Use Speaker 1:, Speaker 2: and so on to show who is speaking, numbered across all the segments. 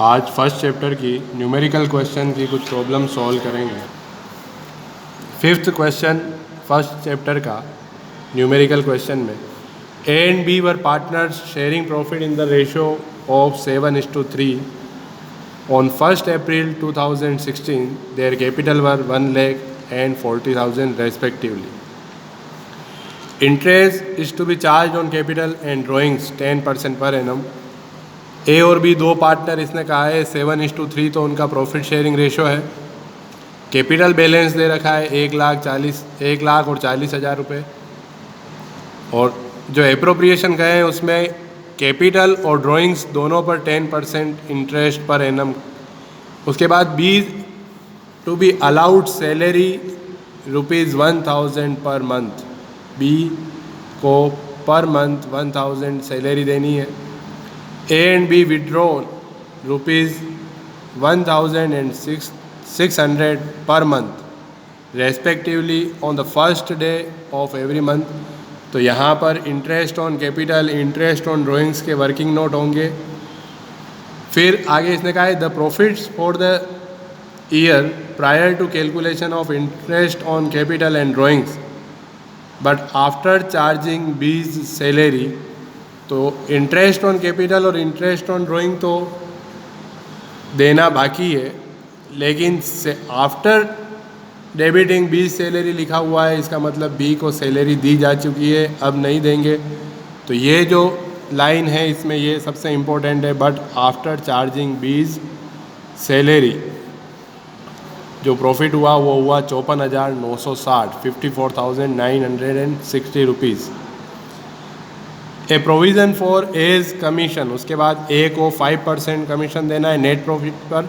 Speaker 1: आज first chapter की numerical question की कुछ प्रॉब्लम सॉल्व करेंगे। फिफ्थ क्वेश्चन फर्स्ट चैप्टर का न्यूमेरिकल क्वेश्चन में A and B were partners sharing profit in the ratio of 7:3 on 1st April 2016 their capital were 1,00,000 and 40,000 respectively. Interest is to be charged on capital and drawings 10% per annum. ए और B दो partner, इसने कहा है 7:3 तो उनका profit sharing ratio है। Capital balance दे रखा है 1,40,000 रुपये, और जो एप्रोप्रिएशन गए हैं उसमें कैपिटल और ड्राइंग्स दोनों पर 10% इंटरेस्ट पर एनम। उसके बाद B to be allowed salary ₹1,000 per month, B को पर मंथ 1,000 सैलरी देनी है। A and B withdrawn ₹1,000 and 600 per month respectively on the first day of every month. तो यहाँ पर interest on capital, interest on drawings के working note होंगे। फिर आगे इसने कहा है the profits for the year prior to calculation of interest on capital and drawings but after charging B's salary. तो इंटरेस्ट ऑन कैपिटल और इंटरेस्ट ऑन ड्राइंग तो देना बाकी है, लेकिन आफ्टर डेबिटिंग बी सैलरी लिखा हुआ है, इसका मतलब बी को सैलरी दी जा चुकी है, अब नहीं देंगे। तो ये जो लाइन है इसमें ये सबसे इम्पोर्टेंट है, but after charging B's salary जो प्रॉफिट हुआ वो हुआ 54,960 54,960 rupees. A provision for A's commission, उसके बाद ए को 5% कमीशन देना है नेट प्रॉफिट पर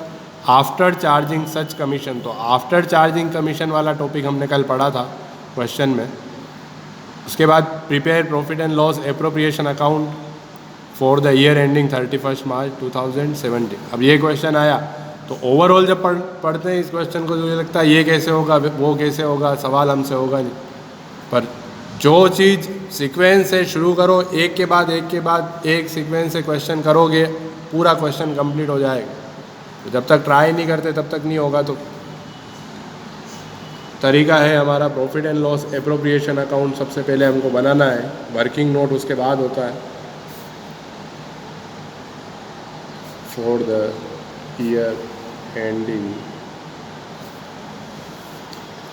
Speaker 1: आफ्टर चार्जिंग सच कमीशन। तो आफ्टर चार्जिंग कमीशन वाला टॉपिक हमने कल पढ़ा था क्वेश्चन में। उसके बाद prepare profit and loss appropriation account for the year ending 31 March 2017। अब ये क्वेश्चन आया तो ओवरऑल जब पढ़ते हैं इस क्वेश्चन को, मुझे लगता है ये कैसे होगा, वो कैसे होगा, सवाल हमसे होगा नहीं। पर जो चीज़ सीक्वेंस से शुरू करो, एक के बाद एक सीक्वेंस से क्वेश्चन करोगे, पूरा क्वेश्चन कंप्लीट हो जाएगा। तो जब तक ट्राई नहीं करते तब तक नहीं होगा। तो तरीका है हमारा profit and loss appropriation account सबसे पहले हमको बनाना है, वर्किंग नोट उसके बाद होता है। For the year ending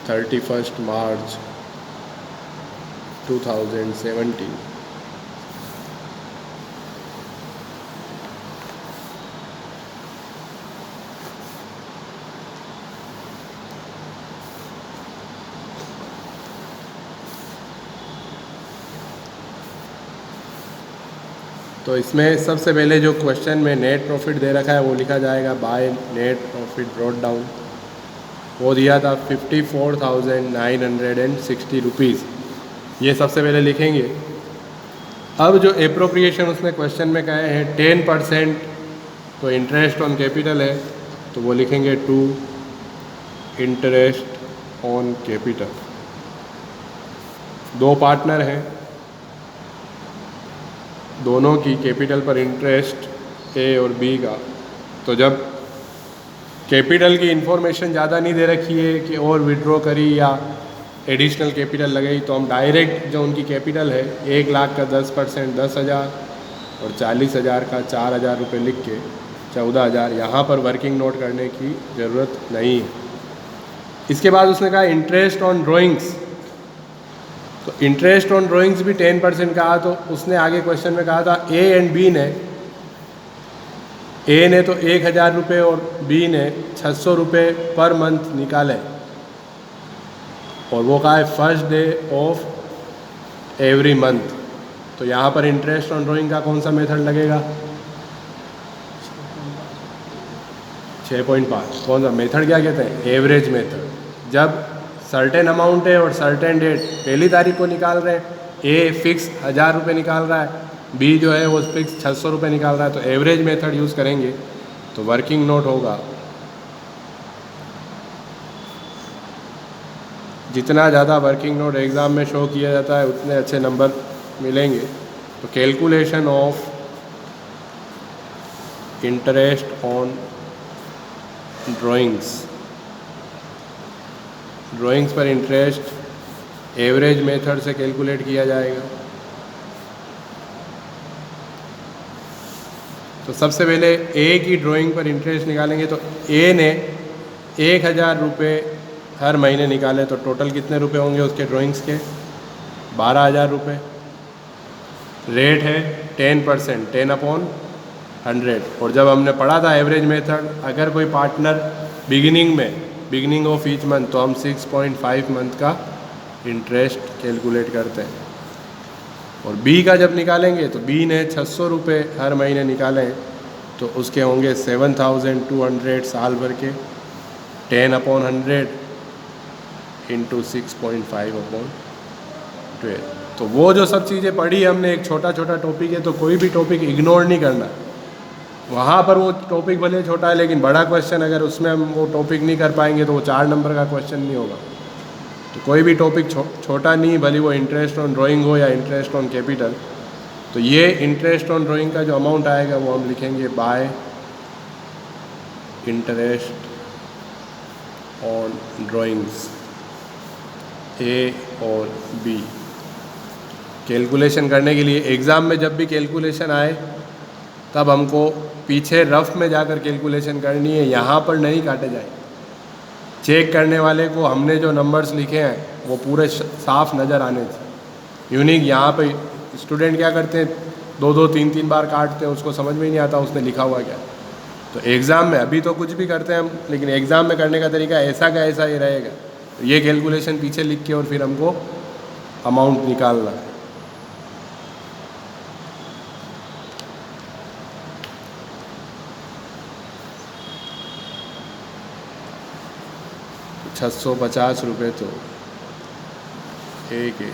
Speaker 1: 31 March 2017। तो इसमें सबसे पहले जो क्वेश्चन में नेट प्रॉफिट दे रखा है वो लिखा जाएगा by net profit brought down. वो दिया था 54,960 रुपीज़, ये सबसे पहले लिखेंगे। अब जो एप्रोप्रिएशन उसने क्वेश्चन में कहे हैं 10%, तो इंटरेस्ट ऑन कैपिटल है तो वो लिखेंगे टू इंटरेस्ट ऑन कैपिटल। दो पार्टनर हैं, दोनों की कैपिटल पर इंटरेस्ट ए और बी का। तो जब कैपिटल की इंफॉर्मेशन ज़्यादा नहीं दे रखी है कि और विड्रॉ करी या एडिशनल कैपिटल लगेगी, तो हम डायरेक्ट जो उनकी कैपिटल है 1,00,000 का 10% 10,000 और 40,000 का 4,000 रुपये लिख के 14,000 यहाँ पर वर्किंग नोट करने की ज़रूरत नहीं है। इसके बाद उसने कहा इंटरेस्ट ऑन ड्राइंग्स, तो इंटरेस्ट ऑन ड्राइंग्स भी 10% कहा। तो उसने आगे क्वेश्चन में कहा था ए एंड बी ने, ए ने तो 1,000 रुपये और बी ने 600 रुपये पर मंथ निकाले, और वो कहा है first day of every month. तो यहाँ पर इंटरेस्ट ऑन ड्राइंग का कौन सा मेथड लगेगा? 6.5। कौन सा मेथड, क्या कहते हैं? Average method. जब सर्टेन अमाउंट है और सर्टेन डेट पहली तारीख को निकाल रहे हैं, ए फिक्स 1,000 रुपये निकाल रहा है, बी जो है वो फिक्स 600 रुपये निकाल रहा है, तो एवरेज मेथड यूज़ करेंगे। तो वर्किंग नोट होगा, जितना ज़्यादा वर्किंग नोट एग्ज़ाम में शो किया जाता है उतने अच्छे नंबर मिलेंगे। तो calculation of interest on drawings पर इंटरेस्ट एवरेज मेथड से कैलकुलेट किया जाएगा। तो सबसे पहले ए की ड्राइंग पर इंटरेस्ट निकालेंगे। तो ए ने 1000 रुपये हर महीने निकाले, तो टोटल कितने रुपए होंगे उसके ड्राइंग्स के? 12,000 रुपये। रेट है 10%, 10/100। और जब हमने पढ़ा था एवरेज मेथड, अगर कोई partner beginning of each month, तो हम 6.5 मंथ का इंटरेस्ट कैलकुलेट करते हैं। और बी का जब निकालेंगे तो बी ने 600 रुपये हर महीने निकाले, तो उसके होंगे 7,200 साल भर के। 10/100 इंटू 6.5/12। तो वो जो सब चीज़ें पढ़ी हमने, एक छोटा टॉपिक है, तो कोई भी टॉपिक इग्नोर नहीं करना। वहाँ पर वो टॉपिक भले छोटा है, लेकिन बड़ा क्वेश्चन अगर उसमें हम वो टॉपिक नहीं कर पाएंगे तो वो 4 नंबर का क्वेश्चन नहीं होगा। तो कोई भी टॉपिक छोटा नहीं, भले वो इंटरेस्ट ऑन ड्राइंग हो या इंटरेस्ट ऑन कैपिटल। तो ये इंटरेस्ट ऑन ड्राइंग का जो अमाउंट आएगा वो हम लिखेंगे बाय इंटरेस्ट ऑन ड्राइंग्स ए और बी। कैलकुलेशन करने के लिए एग्ज़ाम में जब भी कैलकुलेशन आए तब हमको पीछे रफ में जाकर कैलकुलेशन करनी है, यहाँ पर नहीं काटे जाए। चेक करने वाले को हमने जो नंबर्स लिखे हैं वो पूरे साफ नज़र आने चाहिए, यूनिक। यहाँ पे स्टूडेंट क्या करते हैं, 2-2, 3-3 बार काटते हैं, उसको समझ में ही नहीं आता उसने लिखा हुआ क्या। तो एग्ज़ाम में अभी तो कुछ भी करते हैं हम, लेकिन एग्ज़ाम में करने का तरीका ऐसा का ऐसा ही रहेगा। ये कैलकुलेशन पीछे लिख के और फिर हमको अमाउंट निकालना है। तो 650 रुपये तो एक है।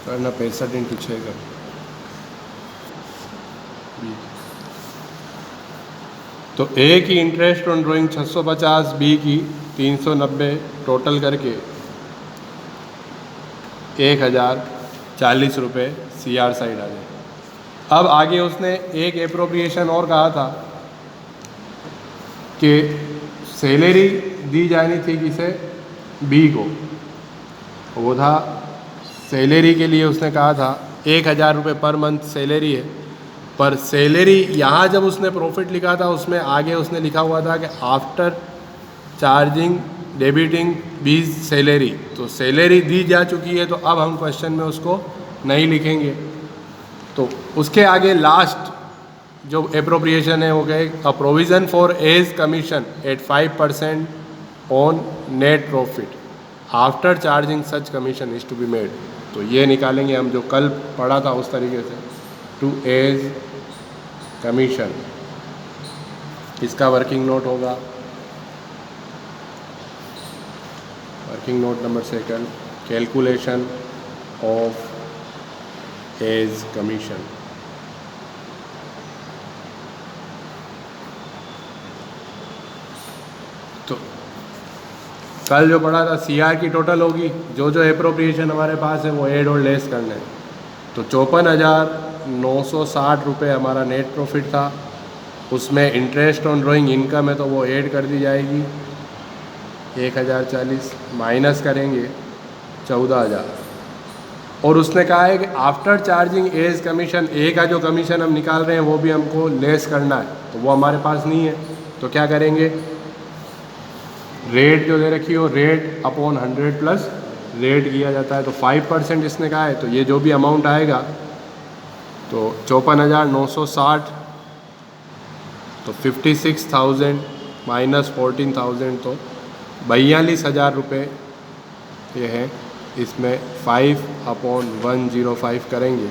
Speaker 1: करना 65 इंटू 6 का। तो ए की इंटरेस्ट ऑन ड्राइंग 650, बी की 390, टोटल करके 1040 रुपये CR साइड आ गए। अब आगे उसने एक एप्रोप्रिएशन और कहा था कि सैलरी दी जानी थी किसे, बी को। वो था सैलरी के लिए उसने कहा था 1000 रुपये पर मंथ सैलरी है। पर सैलरी यहाँ जब उसने प्रॉफिट लिखा था उसमें आगे उसने लिखा हुआ था कि आफ्टर चार्जिंग डेबिटिंग बीज सैलरी। तो सैलरी दी जा चुकी है, तो अब हम क्वेश्चन में उसको नहीं लिखेंगे। तो उसके आगे लास्ट जो एप्रोप्रिएशन है वो कहे a provision for A's commission at 5% on net profit after charging such commission is to be made. तो ये निकालेंगे हम जो कल पढ़ा था उस तरीके से, टू एज कमीशन। इसका वर्किंग नोट होगा, working note number 2, calculation of A's commission. तो कल जो पढ़ा था CR की टोटल होगी, जो एप्रोप्रिएशन हमारे पास है वो ऐड और लेस करना है। तो 54,960 रुपये हमारा नेट प्रॉफिट था। उसमें इंटरेस्ट ऑन ड्राइंग इनकम है तो वो ऐड कर दी जाएगी 1040, माइनस करेंगे 14,000। और उसने कहा है कि आफ्टर चार्जिंग एज कमीशन, ए का जो कमीशन हम निकाल रहे हैं वो भी हमको लेस करना है, तो वो हमारे पास नहीं है। तो क्या करेंगे, रेट जो दे रखी हो रेट अपॉन 100 प्लस रेट किया जाता है। तो 5% इसने कहा है, तो ये जो भी अमाउंट आएगा तो 54,960, तो 56,000 माइनस 14,000, तो 42,000 रुपये ये है। इसमें 5/105 करेंगे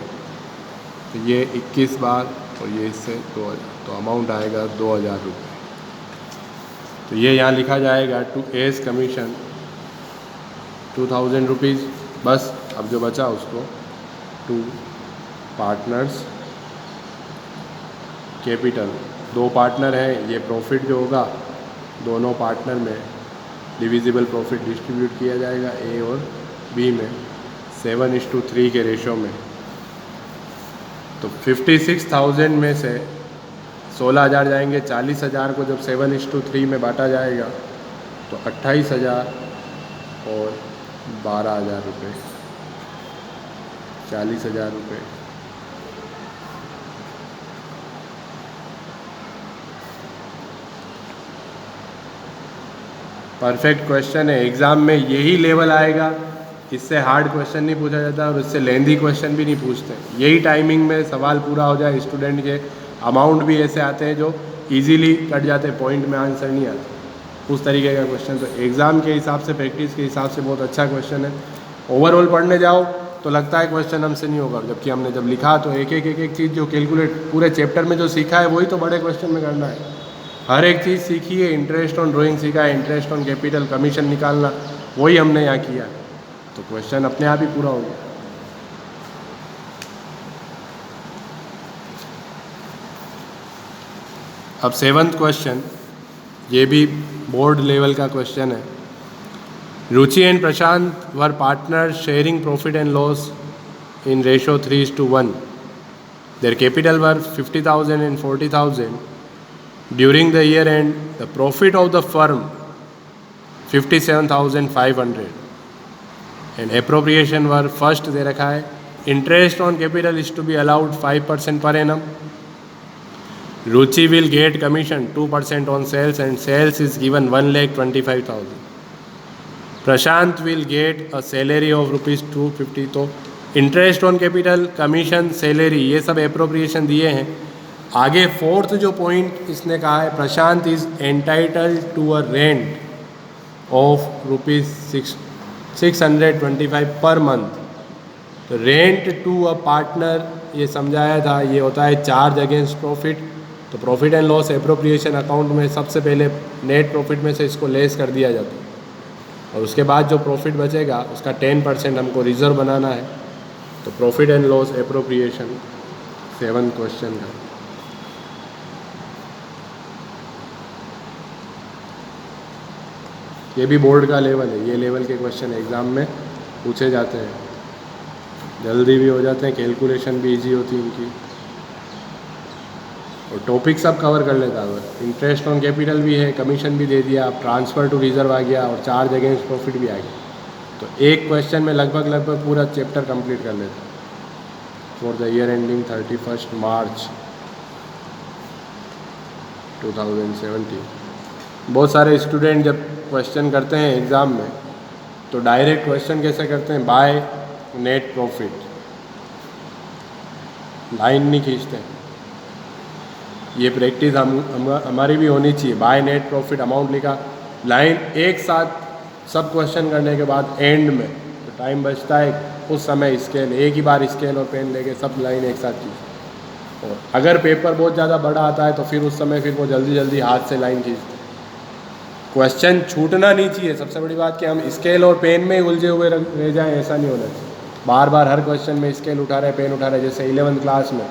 Speaker 1: तो ये 21 बार, और ये इससे 2,000, तो अमाउंट आएगा 2,000 रुपये। तो ये यहाँ लिखा जाएगा टू एज कमीशन 2,000 रुपीज़। बस अब जो बचा उसको टू पार्टनर्स कैपिटल, 2 पार्टनर हैं, ये प्रॉफिट जो होगा दोनों पार्टनर में डिविजिबल प्रॉफिट डिस्ट्रीब्यूट किया जाएगा ए और बी में 7:3 के रेशो में। तो 56,000 में से 16,000 जाएंगे, 40,000 को जब 7:3 में बांटा जाएगा तो 28,000 और 12,000 रुपये, 40,000 रुपये। परफेक्ट क्वेश्चन है, एग्ज़ाम में यही लेवल आएगा, इससे हार्ड क्वेश्चन नहीं पूछा जाता और इससे लेंदी क्वेश्चन भी नहीं पूछते। यही टाइमिंग में सवाल पूरा हो जाए, स्टूडेंट के अमाउंट भी ऐसे आते हैं जो इजीली कट जाते हैं, पॉइंट में आंसर नहीं आता, उस तरीके का क्वेश्चन। तो एग्ज़ाम के हिसाब से, प्रैक्टिस के हिसाब से बहुत अच्छा क्वेश्चन है। ओवरऑल पढ़ने जाओ तो लगता है क्वेश्चन हमसे नहीं होगा, जबकि हमने जब लिखा तो एक एक चीज़ जो कैलकुलेट पूरे चैप्टर में जो सीखा है वही तो बड़े क्वेश्चन में करना है। हर एक चीज़ सीखी है, इंटरेस्ट ऑन ड्राइंग सीखा है, इंटरेस्ट ऑन कैपिटल, कमीशन निकालना, वही हमने यहाँ किया, तो क्वेश्चन अपने आप ही पूरा हो गया। अब 7th क्वेश्चन, ये भी बोर्ड लेवल का क्वेश्चन है। Ruchi and Prashant were partner sharing profit and loss in ratio 3:1। Their capital were 50,000 and 40,000. During the year end, the profit of the firm 57,500 and appropriation were first दे रखा है, interest on capital is to be allowed 5% per annum. Ruchi will get commission 2% on sales and sales is given 1,25,000. Prashant will get a salary of ₹250. तो interest on capital, commission, salary, ये सब appropriation दिए हैं। आगे 4th जो point इसने कहा है, Prashant is entitled to a rent of ₹625 per month. तो रेंट टू अ पार्टनर ये समझाया था, ये होता है चार्ज अगेंस्ट प्रॉफिट। तो profit and loss appropriation account में सबसे पहले नेट प्रॉफिट में से इसको लेस कर दिया जाता है और उसके बाद जो प्रॉफिट बचेगा उसका 10% हमको रिजर्व बनाना है। तो profit and loss appropriation 7th question का। ये भी बोर्ड का लेवल है, ये लेवल के क्वेश्चन एग्ज़ाम में पूछे जाते हैं, जल्दी भी हो जाते हैं, कैलकुलेशन भी इजी होती है इनकी और टॉपिक सब कवर कर लेता है। इंटरेस्ट ऑन कैपिटल भी है, कमीशन भी दे दिया, ट्रांसफ़र टू रिजर्व आ गया और चार्ज अगेंस्ट प्रॉफिट भी आ गया। तो एक क्वेश्चन में लगभग पूरा चैप्टर कंप्लीट कर लेता है for the year ending 31 March 2017। बहुत सारे स्टूडेंट जब क्वेश्चन करते हैं एग्ज़ाम में तो डायरेक्ट क्वेश्चन कैसे करते हैं, बाय नेट प्रॉफिट, लाइन नहीं खींचते। ये प्रैक्टिस हमारी भी होनी चाहिए। बाय नेट प्रॉफिट अमाउंट लिखा, लाइन एक साथ सब क्वेश्चन करने के बाद एंड में तो टाइम बचता है, उस समय स्केल एक ही बार स्केल और पेन लेके सब लाइन एक साथ खींचते। और अगर पेपर बहुत ज़्यादा बड़ा आता है तो फिर उस समय फिर वो जल्दी हाथ से लाइन खींचते। क्वेश्चन छूटना नहीं चाहिए, सबसे बड़ी बात कि हम स्केल और पेन में उलझे हुए रह जाएं, ऐसा नहीं होना चाहिए। बार बार हर क्वेश्चन में स्केल उठा रहे, पेन उठा रहे। जैसे 11th क्लास में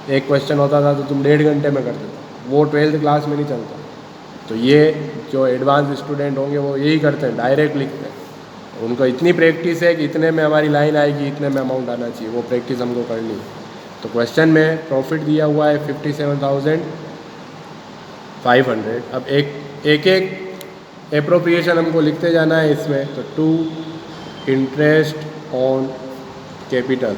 Speaker 1: एक क्वेश्चन होता था तो तुम 1.5 घंटे में करते थे, वो 12th क्लास में नहीं चलता। तो ये जो एडवांस स्टूडेंट होंगे वो यही करते हैं, डायरेक्ट लिखते हैं। उनको इतनी प्रैक्टिस है कि इतने में हमारी लाइन आएगी, इतने में अमाउंट आना चाहिए, वो प्रैक्टिस हमको करनी है। तो क्वेश्चन में प्रॉफिट दिया हुआ है 57,500। अब एक एप्रोप्रिएशन हमको लिखते जाना है इसमें। तो 2 इंटरेस्ट ऑन कैपिटल,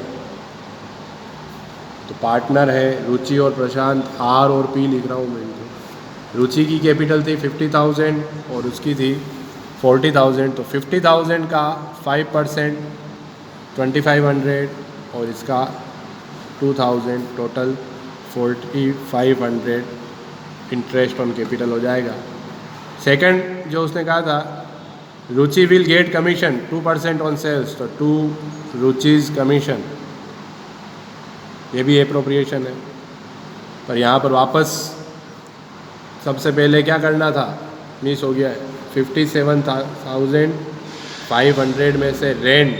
Speaker 1: तो पार्टनर है रुचि और प्रशांत, आर और पी लिख रहा हूँ मैं इनको। रुचि की कैपिटल थी 50,000 और उसकी थी 40,000। तो 50,000 का 5% 2,500 और इसका 2,000, टोटल 4,500 इंटरेस्ट ऑन कैपिटल हो जाएगा। सेकंड जो उसने कहा था, Ruchi will get commission 2% on sales, तो 2 रुचिज कमीशन, ये भी एप्रोप्रिएशन है। पर यहाँ पर वापस सबसे पहले क्या करना था, मिस हो गया है। 57,500 में से रेंट,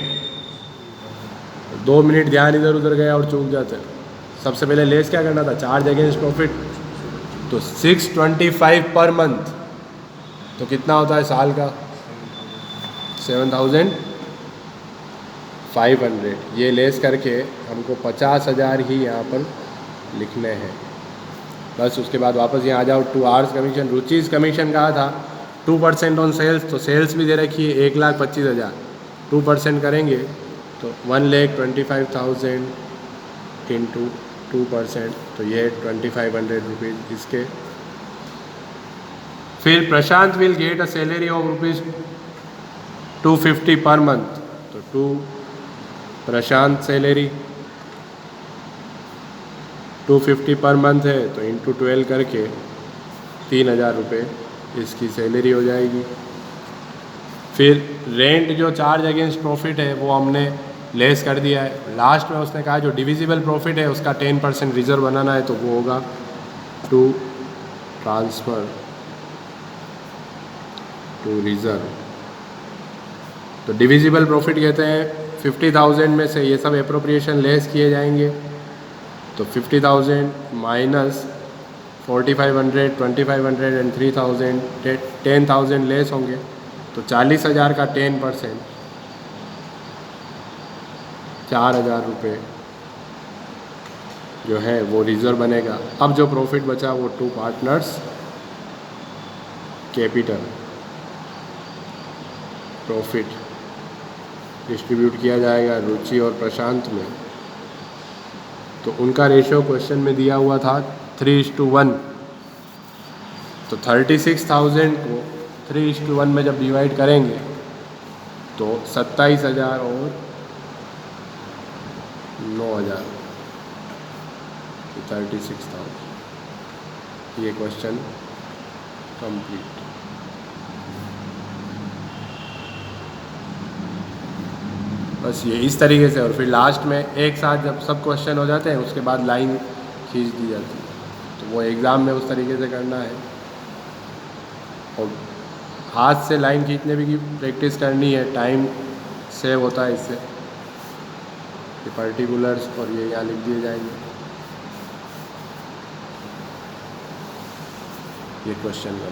Speaker 1: 2 मिनट ध्यान इधर उधर गया और चूक जाते हैं। सबसे पहले लेस क्या करना था, चार्ज अगेंस्ट प्रॉफिट। तो 625 पर मंथ तो कितना होता है साल का? 7,500। ये लेस करके हमको 50,000 ही यहाँ पर लिखने हैं बस। उसके बाद वापस यहाँ आ जाओ। 2 आवर्स कमीशन, रुचिज कमीशन कहा था 2% ऑन सेल्स, तो सेल्स भी दे रखी है 1,25,000। 2% करेंगे तो 1,25,000 इंटू 2%, तो ये 2,500 रुपीज़ इसके। फिर Prashant will get a salary of ₹250 per month, तो 2 प्रशांत सैलरी 250 पर मंथ है, तो इंटू 12 करके 3,000 रुपये इसकी सैलरी हो जाएगी। फिर रेंट जो चार्ज अगेंस्ट प्रॉफिट है वो हमने लेस कर दिया है। लास्ट में उसने कहा जो डिविजिबल प्रॉफिट है उसका 10% रिजर्व बनाना है, तो वो होगा टू ट्रांसफ़र टू रिजर्व। तो डिविजिबल प्रॉफिट कहते हैं 50,000 में से ये सब एप्रोप्रिएशन लेस किए जाएंगे, तो 50,000 माइनस 4,500, 2,500 एंड 3,000, 10,000 लेस होंगे, तो 40,000 का 10% 4,000 रुपये जो है वो रिजर्व बनेगा। अब जो प्रॉफिट बचा वो 2 पार्टनर्स कैपिटल प्रॉफिट डिस्ट्रीब्यूट किया जाएगा रुचि और प्रशांत में। तो उनका रेशियो क्वेश्चन में दिया हुआ था 3:1, तो 36,000 को 3:1 में जब डिवाइड करेंगे तो 27,000 और 9,000, 36,000। ये क्वेश्चन कंप्लीट। बस ये इस तरीके से। और फिर लास्ट में एक साथ जब सब क्वेश्चन हो जाते हैं उसके बाद लाइन खींच दी जाती है, तो वो एग्ज़ाम में उस तरीके से करना है। और हाथ से लाइन खींचने भी की प्रैक्टिस करनी है, टाइम सेव होता है इससे। ये पर्टिकुलर्स और ये यहाँ लिख दिए जाएंगे। ये क्वेश्चन का